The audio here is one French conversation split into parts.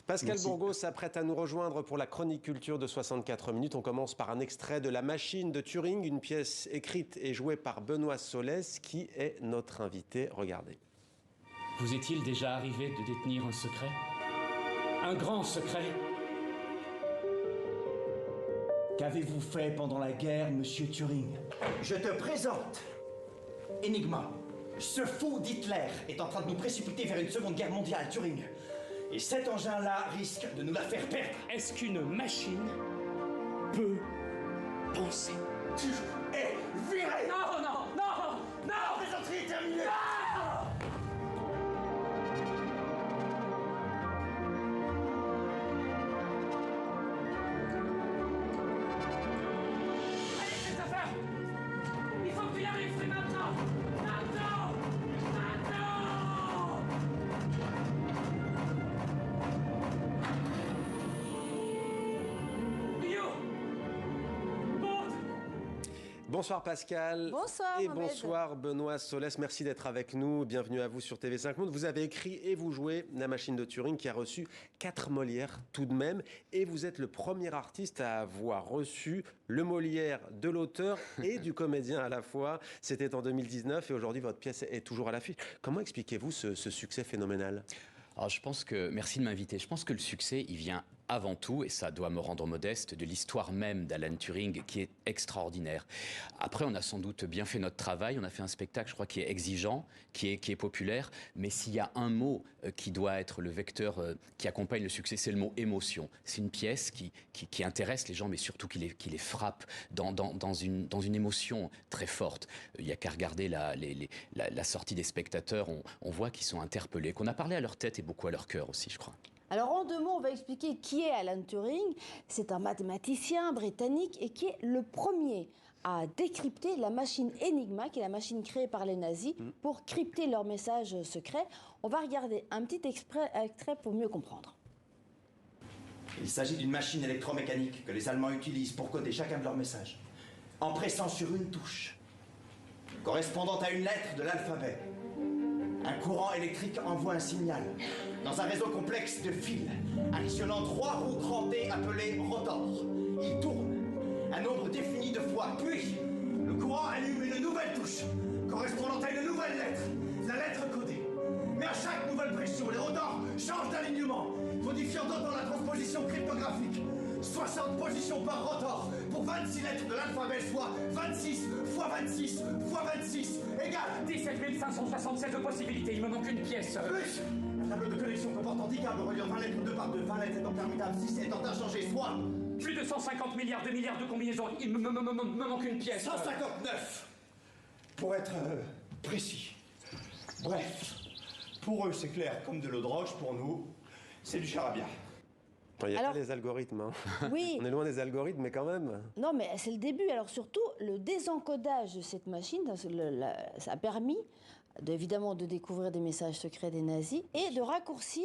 Pascal Bourgault s'apprête à nous rejoindre pour la chronique culture de 64 minutes. On commence par un extrait de La Machine de Turing, une pièce écrite et jouée par Benoît Solès, qui est notre invité. Regardez. Vous est-il déjà arrivé de détenir un secret? Un grand secret? Qu'avez-vous fait pendant la guerre, monsieur Turing? Je te présente Enigma. Ce fou d'Hitler est en train de nous précipiter vers une seconde guerre mondiale, Turing. Et cet engin-là risque de nous la faire perdre. Est-ce qu'une machine peut penser? Tu es viré! Non, non, non, non! La plaisanterie est terminée! Non! Allez, Christopher! Il faut que tu y arrives, c'est maintenant! Maintenant! Maintenant! Rio! Monte! Bonsoir Pascal. Bonsoir et Mohamed. bonsoir Benoît Solès. Merci d'être avec nous. Bienvenue à vous sur TV5 Monde. Vous avez écrit et vous jouez La Machine de Turing, qui a reçu 4 Molières tout de même. Et vous êtes le premier artiste à avoir reçu le Molière de l'auteur et du comédien à la fois. C'était en 2019 et aujourd'hui votre pièce est toujours à l'affiche. Comment expliquez-vous ce succès phénoménal ? Alors je pense que, merci de m'inviter, je pense que le succès, il vient avant tout, et ça doit me rendre modeste, de l'histoire même d'Alan Turing qui est extraordinaire. Après, on a sans doute bien fait notre travail, on a fait un spectacle, je crois, qui est exigeant, qui est populaire, mais s'il y a un mot qui doit être le vecteur qui accompagne le succès, c'est le mot émotion. C'est une pièce qui intéresse les gens, mais surtout qui les frappe dans une émotion très forte. Il n'y a qu'à regarder la sortie des spectateurs, on voit qu'ils sont interpellés, qu'on a parlé à leur tête et beaucoup à leur cœur aussi, je crois. Alors en 2 mots, on va expliquer qui est Alan Turing. C'est un mathématicien britannique et qui est le premier à décrypter la machine Enigma, qui est la machine créée par les nazis pour crypter leurs messages secrets. On va regarder un petit extrait pour mieux comprendre. Il s'agit d'une machine électromécanique que les Allemands utilisent pour coder chacun de leurs messages. En pressant sur une touche, correspondant à une lettre de l'alphabet, un courant électrique envoie un signal dans un réseau complexe de fils, additionnant 3 roues crantées appelées rotors. Il tourne un nombre défini de fois, puis le courant allume une nouvelle touche, correspondant à une nouvelle lettre, la lettre codée. Mais à chaque nouvelle pression, les rotors changent d'alignement, modifiant d'autant la transposition cryptographique. 60 positions par rotor pour 26 lettres de l'alphabet, soit 26 fois 26 fois 26 égale 17 567 possibilités, il me manque une pièce. plus un tableau de connexion comportant 10 câbles reliant 20 lettres 2 par 2, 20 lettres étant permutables, 6 étant inchangées, soit Plus de 150 milliards de combinaisons, il me manque une pièce. 159 pour être précis. Bref, pour eux c'est clair comme de l'eau de roche, pour nous c'est du charabia. Il n'y a Alors, pas les algorithmes. Hein. Oui. On est loin des algorithmes, mais quand même. Non, mais c'est le début. Alors surtout, le désencodage de cette machine, ça a permis évidemment de découvrir des messages secrets des nazis et de raccourcir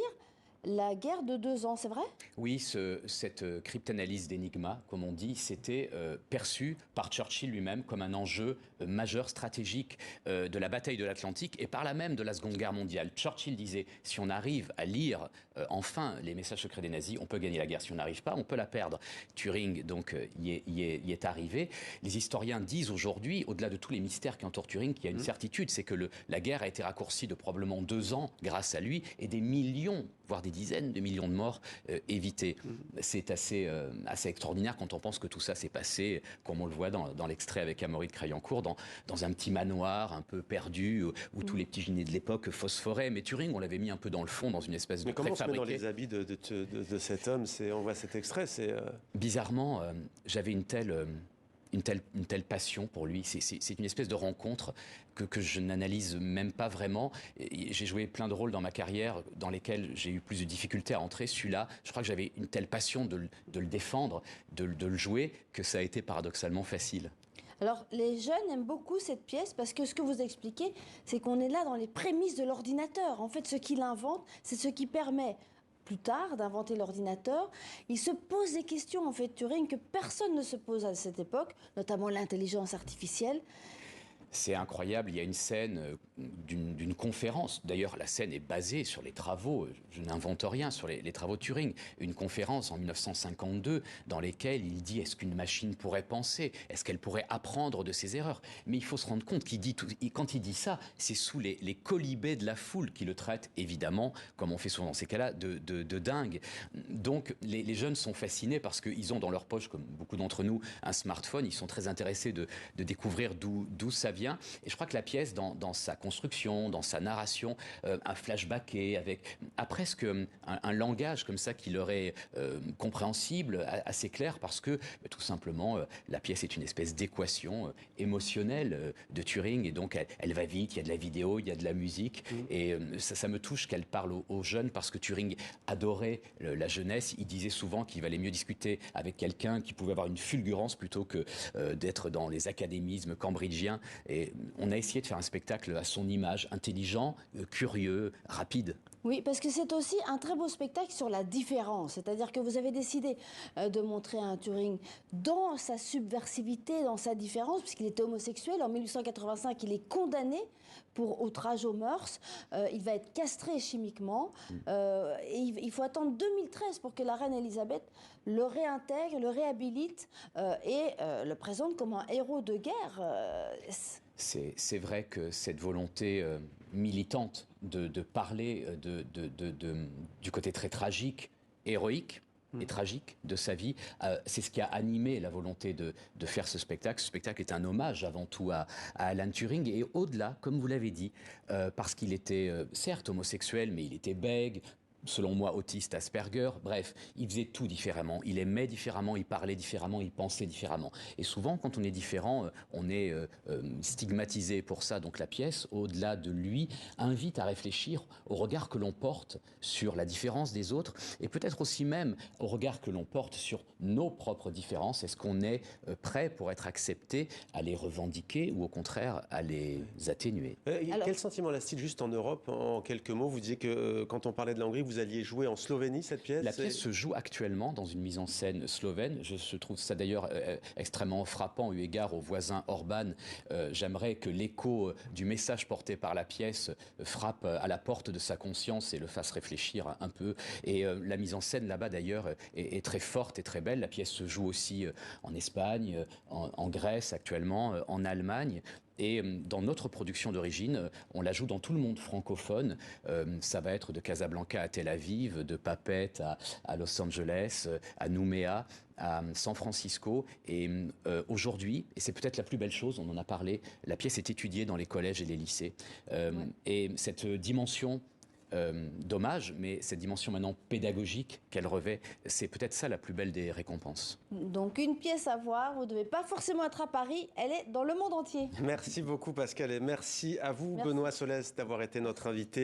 la guerre de 2 ans, c'est vrai? Oui, cette cryptanalyse d'Enigma, comme on dit, c'était perçu par Churchill lui-même comme un enjeu majeur stratégique de la bataille de l'Atlantique et par là même de la Seconde Guerre mondiale. Churchill disait, si on arrive à lire enfin les messages secrets des nazis, on peut gagner la guerre. Si on n'arrive pas, on peut la perdre. Turing, donc, y est arrivé. Les historiens disent aujourd'hui, au-delà de tous les mystères qui entourent Turing, qu'il y a une certitude, c'est que la guerre a été raccourcie de probablement 2 ans grâce à lui et des millions, voire des dizaines de millions de morts évitées. C'est assez extraordinaire quand on pense que tout ça s'est passé, comme on le voit dans l'extrait avec Amaury de Crayancourt, dans un petit manoir un peu perdu, où tous les petits génies de l'époque phosphoraient. Mais Turing, on l'avait mis un peu dans le fond, dans une espèce de Comment on se met dans préfabriqué. les habits de cet homme? On voit cet extrait, Bizarrement, j'avais une telle passion pour lui. C'est une espèce de rencontre que je n'analyse même pas vraiment. J'ai joué plein de rôles dans ma carrière dans lesquels j'ai eu plus de difficultés à entrer. Celui-là, je crois que j'avais une telle passion de le défendre, de le jouer, que ça a été paradoxalement facile. Alors, les jeunes aiment beaucoup cette pièce parce que ce que vous expliquez, c'est qu'on est là dans les prémices de l'ordinateur. En fait, ce qu'il invente, c'est ce qui permet plus tard d'inventer l'ordinateur. Il se pose des questions, en fait, Turing, que personne ne se pose à cette époque, notamment l'intelligence artificielle. C'est incroyable, il y a une scène d'une conférence. D'ailleurs, la scène est basée sur les travaux, je n'invente rien, sur les travaux de Turing. Une conférence en 1952 dans lesquelles il dit: est-ce qu'une machine pourrait penser? Est-ce qu'elle pourrait apprendre de ses erreurs? Mais il faut se rendre compte quand il dit ça, c'est sous les colibés de la foule qui le traite, évidemment, comme on fait souvent dans ces cas-là, de dingue. Donc les jeunes sont fascinés parce qu'ils ont dans leur poche, comme beaucoup d'entre nous, un smartphone. Ils sont très intéressés de découvrir d'où ça vient. Et je crois que la pièce, dans sa construction, dans sa narration, a flashbacké a presque un langage comme ça qui leur est compréhensible, assez clair, parce que tout simplement, la pièce est une espèce d'équation émotionnelle de Turing. Et donc, elle va vite, il y a de la vidéo, il y a de la musique. Et ça me touche qu'elle parle aux jeunes, parce que Turing adorait la jeunesse. Il disait souvent qu'il valait mieux discuter avec quelqu'un qui pouvait avoir une fulgurance plutôt que d'être dans les académismes cambridgiens. Et on a essayé de faire un spectacle à son image, intelligent, curieux, rapide. Oui, parce que c'est aussi un très beau spectacle sur la différence. C'est-à-dire que vous avez décidé de montrer un Turing dans sa subversivité, dans sa différence, puisqu'il était homosexuel. En 1885, il est condamné pour outrage aux mœurs. Il va être castré chimiquement. Et il faut attendre 2013 pour que la reine Elisabeth le réintègre, le réhabilite et le présente comme un héros de guerre. C'est vrai que cette volonté militante de parler du côté très tragique, héroïque et tragique de sa vie, c'est ce qui a animé la volonté de faire ce spectacle. Ce spectacle est un hommage avant tout à Alan Turing, et au-delà, comme vous l'avez dit, parce qu'il était certes homosexuel, mais il était bègue, selon moi, autiste, Asperger, bref, il faisait tout différemment, il aimait différemment, il parlait différemment, il pensait différemment. Et souvent, quand on est différent, on est stigmatisé pour ça. Donc la pièce, au-delà de lui, invite à réfléchir au regard que l'on porte sur la différence des autres, et peut-être aussi même au regard que l'on porte sur nos propres différences. Est-ce qu'on est prêt pour être accepté à les revendiquer, ou au contraire à les atténuer? Quel sentiment laisse-t-il juste en Europe, en quelques mots? Vous disiez que quand on parlait de la Hongrie, vous alliez jouer en Slovénie, cette pièce? La pièce se joue actuellement dans une mise en scène slovène. Je trouve ça d'ailleurs extrêmement frappant eu égard au voisin Orban. J'aimerais que l'écho du message porté par la pièce frappe à la porte de sa conscience et le fasse réfléchir un peu. Et la mise en scène là-bas d'ailleurs est très forte et très belle. La pièce se joue aussi en Espagne, en Grèce actuellement, en Allemagne. Et dans notre production d'origine, on la joue dans tout le monde francophone. Ça va être de Casablanca à Tel Aviv, de Papeete à Los Angeles, à Nouméa, à San Francisco. Et aujourd'hui, et c'est peut-être la plus belle chose, on en a parlé, la pièce est étudiée dans les collèges et les lycées. Et cette dimension d'hommage, mais cette dimension maintenant pédagogique qu'elle revêt, c'est peut-être ça la plus belle des récompenses. Donc une pièce à voir, vous ne devez pas forcément être à Paris, elle est dans le monde entier. Merci beaucoup Pascal, et merci à vous, Merci. Benoît Solès, d'avoir été notre invité.